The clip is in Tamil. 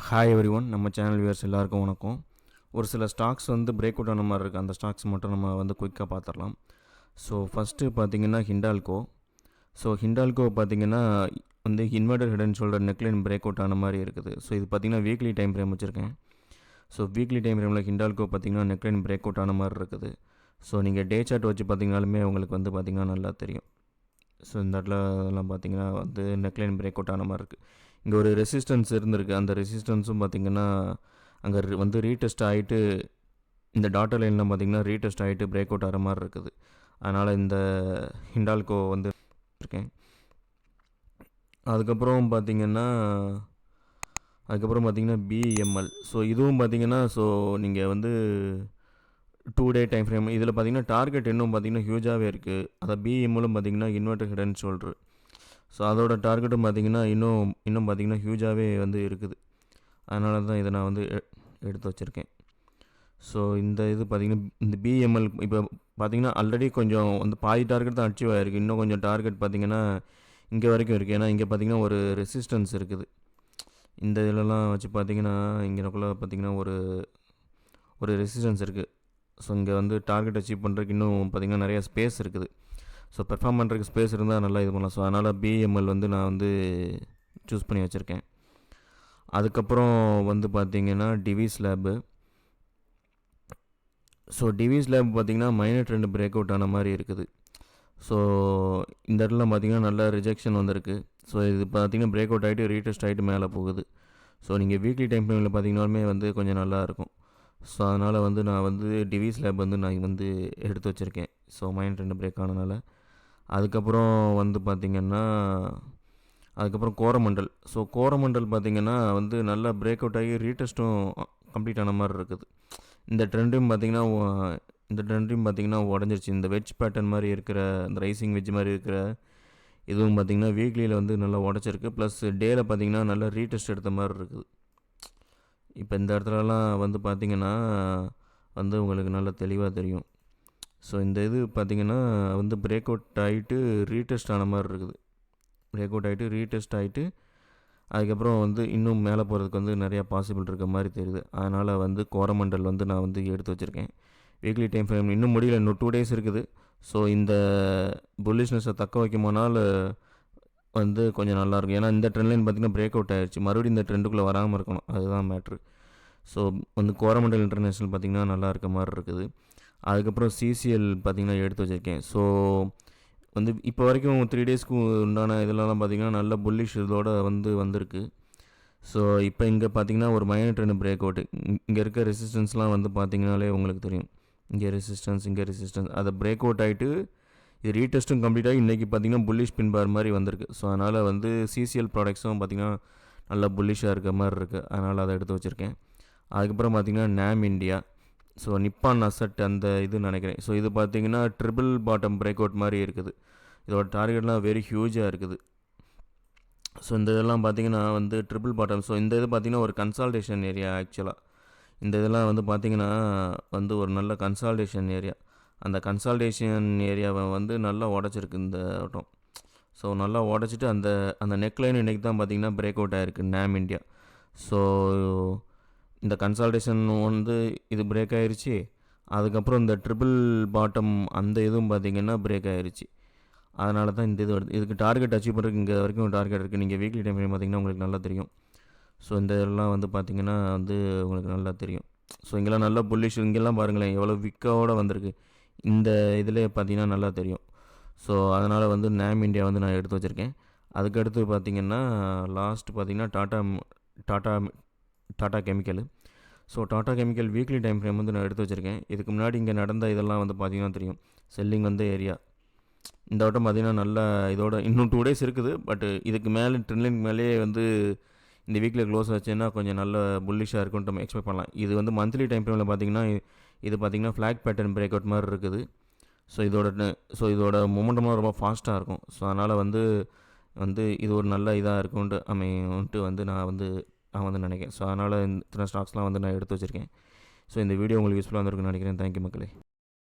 ஹாய் எவ்ரிஒன், நம்ம சேனல் வியூவர்ஸ் எல்லாருக்கும் வணக்கம். ஒரு சில ஸ்டாக்ஸ் வந்து பிரேக் அவுட் ஆன மாதிரி இருக்குது. அந்த ஸ்டாக்ஸ் மட்டும் நம்ம வந்து குயிக்காக பார்த்துடலாம். ஸோ ஃபஸ்ட்டு பார்த்தீங்கன்னா ஹிண்டால்கோ. ஸோ ஹிண்டால்கோ பார்த்தீங்கன்னா வந்து inverter head and shoulder neckline break out ஆன மாதிரி இருக்குது. ஸோ இது பார்த்தீங்கன்னா வீக்லி டைம் ஃப்ரேம் வச்சுருக்கேன். ஸோ வீக்லி டைம் ஃப்ரேமில் ஹிண்டால்கோ பார்த்தீங்கன்னா நெக்லைன் பிரேக் அவுட் ஆன மாதிரி இருக்குது. ஸோ நீங்கள் டே சார்ட் வச்சு பார்த்தீங்கனாலுமே உங்களுக்கு வந்து பார்த்திங்கன்னா நல்லா தெரியும். ஸோ இந்த இடத்துலலாம் பார்த்தீங்கன்னா வந்து நெக்லைன் பிரேக் அவுட் ஆன மாதிரி இருக்குது. இங்கே ஒரு ரெசிஸ்டன்ஸ் இருந்திருக்கு. அந்த ரெசிஸ்டன்ஸும் பார்த்திங்கன்னா அங்கே வந்து ரீடெஸ்ட் ஆகிட்டு இந்த டாட்டர் லைன்லாம் பார்த்திங்கன்னா ரீடெஸ்ட் ஆகிட்டு பிரேக் அவுட் ஆகிற மாதிரி இருக்குது. அதனால் இந்த ஹிண்டால்கோ வந்து இருக்கேன். அதுக்கப்புறம் பார்த்திங்கன்னா பிஎம்எல். ஸோ இதுவும் பார்த்திங்கன்னா ஸோ நீங்கள் வந்து 2 டே டைம் ஃப்ரேம் இதில் பார்த்திங்கன்னா டார்கெட் இன்னும் பார்த்திங்கன்னா ஹியூஜாகவே இருக்குது. அதை பிஎம்எலும் பார்த்திங்கன்னா inverter head and shoulder. So அதோட டார்கெட்டும் பார்த்திங்கன்னா இன்னும் பார்த்திங்கன்னா ஹியூஜாகவே வந்து இருக்குது. அதனால தான் இதை நான் வந்து எடுத்து வச்சுருக்கேன். ஸோ இந்த இது பார்த்திங்கன்னா இந்த பிஎம்எல் இப்போ பார்த்திங்கன்னா ஆல்ரெடி கொஞ்சம் வந்து பாதி டார்கெட் தான் அச்சீவ் ஆகிருக்கு. இன்னும் கொஞ்சம் டார்கெட் பார்த்திங்கன்னா இங்கே வரைக்கும் இருக்குது. ஏன்னா இங்கே பார்த்திங்கன்னா ஒரு ரெசிஸ்டன்ஸ் இருக்குது. இந்த இதிலலாம் வச்சு பார்த்திங்கன்னா இங்கேக்குள்ளே பார்த்திங்கன்னா ஒரு ரெசிஸ்டன்ஸ் இருக்குது. ஸோ இங்கே வந்து டார்கெட் அச்சீவ் பண்ணுறதுக்கு இன்னும் பார்த்திங்கன்னா நிறையா ஸ்பேஸ் இருக்குது. ஸோ பெர்ஃபார்ம் பண்ணுறதுக்கு ஸ்பேஸ் இருந்தால் நல்லா இது பண்ணலாம். ஸோ அதனால் பிஎம்எல் வந்து நான் வந்து சூஸ் பண்ணி வச்சுருக்கேன். அதுக்கப்புறம் வந்து பார்த்திங்கன்னா TVS lab. So TVS lab பார்த்திங்கன்னா மைனர் ட்ரெண்ட் பிரேக் அவுட் ஆன மாதிரி இருக்குது. ஸோ இந்த இடத்துல பார்த்திங்கன்னா நல்ல ரிஜெக்ஷன் வந்திருக்கு. ஸோ இது பார்த்திங்கன்னா பிரேக் அவுட் ஆகிட்டு ரீடெஸ்ட் ஆகிட்டு மேலே போகுது. ஸோ நீங்கள் வீக்லி டைம் ஃப்ரேமில் பார்த்திங்கனாலுமே வந்து கொஞ்சம் நல்லாயிருக்கும். ஸோ அதனால் வந்து நான் வந்து டிவிஸ் லேப் வந்து நான் வந்து எடுத்து வச்சுருக்கேன். ஸோ மைனர் ட்ரெண்ட் பிரேக் ஆனதுனால. அதுக்கப்புறம் வந்து பார்த்திங்கன்னா கோரமண்டல். ஸோ கோரமண்டல் பார்த்திங்கன்னா வந்து நல்லா பிரேக் அவுட் ஆகி ரீடெஸ்ட்டும் கம்ப்ளீட் ஆன மாதிரி இருக்குது. இந்த ட்ரெண்டையும் பார்த்திங்கன்னா உடஞ்சிருச்சு. இந்த வெஜ் பேட்டர்ன் மாதிரி இருக்கிற இந்த ரைசிங் வெஜ் மாதிரி இருக்கிற இதுவும் பார்த்திங்கன்னா வீக்லியில் வந்து நல்லா உடச்சிருக்கு. ப்ளஸ் டேயில் பார்த்திங்கன்னா நல்லா ரீடெஸ்ட் எடுத்த மாதிரி இருக்குது. இப்போ இந்த இடத்துலலாம் வந்து பார்த்திங்கன்னா வந்து உங்களுக்கு நல்லா தெளிவாக தெரியும். ஸோ இந்த இது பார்த்திங்கன்னா வந்து பிரேக் அவுட் ஆகிட்டு ரீடெஸ்ட் ஆன மாதிரி இருக்குது. பிரேக் அவுட் ஆகிட்டு ரீடெஸ்ட் ஆகிட்டு அதுக்கப்புறம் வந்து இன்னும் மேலே போகிறதுக்கு வந்து நிறையா பாசிபிள் இருக்க மாதிரி தெரியுது. அதனால் வந்து கோரமண்டல் வந்து நான் வந்து எடுத்து வச்சுருக்கேன். வீக்லி டைம் ஃப்ரேம் இன்னும் முடியல, இன்னும் 2 டேஸ் இருக்குது. ஸோ இந்த புல்லிஷ்னஸை தக்க வைக்குமானால் வந்து கொஞ்சம் நல்லாயிருக்கும். ஏன்னா இந்த ட்ரெண்ட் லைன் பார்த்திங்கன்னா பிரேக் அவுட் ஆகிடுச்சு. மறுபடியும் இந்த ட்ரெண்டுக்குள்ளே வராமல் இருக்கணும், அதுதான் மேட்ரு. ஸோ வந்து கோரமண்டல் இன்டர்நேஷ்னல் பார்த்திங்கன்னா நல்லா இருக்க மாதிரி இருக்குது. அதுக்கப்புறம் சிசிஎல் பார்த்திங்கன்னா எடுத்து வச்சுருக்கேன். ஸோ வந்து இப்போ வரைக்கும் 3 டேஸ்க்கு உண்டான இதெல்லாம் பார்த்திங்கன்னா நல்ல புல்லிஷ் இதோட வந்திருக்கு. ஸோ இப்போ இங்கே பார்த்திங்கன்னா ஒரு மைனர் ட்ரெண்ட் பிரேக் அவுட்டு. இங்கே இருக்க ரெசிஸ்டன்ஸ்லாம் வந்து பார்த்திங்கனாலே உங்களுக்கு தெரியும். இங்கே ரெசிஸ்டன்ஸ் அதை பிரேக் அவுட் ஆகிட்டு இது ரீடெஸ்ட்டும் கம்ப்ளீட் ஆகி இன்றைக்கி பார்த்திங்கன்னா புல்லிஷ் பின் பார் மாதிரி வந்திருக்கு. ஸோ அதனால் வந்து சிசிஎல் ப்ராடக்ட்ஸும் பார்த்திங்கன்னா நல்லா புல்லிஷாக இருக்க மாதிரி இருக்குது. அதனால் அதை எடுத்து வச்சுருக்கேன். அதுக்கப்புறம் பார்த்திங்கன்னா நேம் இண்டியா. ஸோ நிப்பான் அசட் அந்த இது நினைக்கிறேன். ஸோ இது பார்த்திங்கன்னா ட்ரிபிள் பாட்டம் பிரேக் அவுட் மாதிரி இருக்குது. இதோட டார்கெட்லாம் வெரி ஹியூஜாக இருக்குது. ஸோ இந்த இதெல்லாம் பார்த்திங்கன்னா வந்து ட்ரிபிள் பாட்டம். ஸோ இந்த இது பார்த்திங்கன்னா ஒரு கன்சால்டேஷன் ஏரியா. ஆக்சுவலாக இந்த இதெல்லாம் வந்து பார்த்திங்கன்னா வந்து ஒரு நல்ல கன்சால்டேஷன் ஏரியா. அந்த கன்சால்டேஷன் ஏரியாவை வந்து நல்லா உடச்சிருக்கு இந்த வட்டம். ஸோ நல்லா உடச்சிட்டு அந்த நெக்லைன் இன்றைக்கி தான் பார்த்திங்கன்னா பிரேக் அவுட் ஆகிருக்கு நேம் இண்டியா. ஸோ இந்த கன்சால்டேஷன் வந்து இது பிரேக் ஆகிருச்சு. அதுக்கப்புறம் இந்த ட்ரிபிள் பாட்டம் அந்த இதுவும் பார்த்திங்கன்னா பிரேக் ஆகிருச்சு. அதனால தான் இந்த இது வருது. இதுக்கு டார்கெட் அச்சீவ் பண்ணுறதுக்கு இங்கே வரைக்கும் டார்கெட் இருக்குது. நீங்கள் வீக்லி டைம் பார்த்திங்கன்னா உங்களுக்கு நல்லா தெரியும். ஸோ இந்த இதெல்லாம் வந்து பார்த்திங்கன்னா வந்து உங்களுக்கு நல்லா தெரியும். ஸோ இங்கெல்லாம் நல்லா புல்லிஷ். இங்கெல்லாம் பாருங்களேன் எவ்வளோ விக்கோடு வந்திருக்கு. இந்த இதில் பார்த்திங்கன்னா நல்லா தெரியும். ஸோ அதனால் வந்து நேம் இண்டியா வந்து நான் எடுத்து வச்சுருக்கேன். அதுக்கடுத்து பார்த்திங்கன்னா லாஸ்ட் பார்த்திங்கன்னா tata chemical. So tata chemical weekly time frame வந்து நான் எடுத்து வச்சுருக்கேன். இதுக்கு முன்னாடி இங்கே நடந்த இதெல்லாம் வந்து பார்த்திங்கன்னா தெரியும். செல்லிங் வந்து ஏரியா இந்த வட்டம் பார்த்திங்கன்னா நல்லா இதோட இன்னும் 2 டேஸ் இருக்குது. பட் இதுக்கு மேலே ட்ரெண்ட் மேலே வந்து இந்த வீக்கில் க்ளோஸ் வச்சுன்னா கொஞ்சம் நல்ல புல்லிஷாக இருக்கும்னு நம்ம எக்ஸ்பெக்ட் பண்ணலாம். இது வந்து மந்த்லி டைம் ஃப்ரேமில் பார்த்திங்கன்னா இது பார்த்திங்கன்னா ஃப்ளாக் பேட்டர்ன் பிரேக் அவுட் மாதிரி இருக்குது. ஸோ இதோட மொமெண்டமாக ரொம்ப ஃபாஸ்ட்டாக இருக்கும். ஸோ அதனால் வந்து இது ஒரு நல்ல இதாக இருக்கும்ன்ட்டு வந்து நான் வந்து நினைக்கிறேன். ஸோ அதனால் இத்தனை ஸ்டாக்ஸ்லாம் வந்து நான் எடுத்து வச்சுருக்கேன். ஸோ இந்த வீடியோ உங்களுக்கு யூஸ்ஃபுல்லாக இருந்திருக்குன்னு நினைக்கிறேன். தேங்க்யூ மக்களே.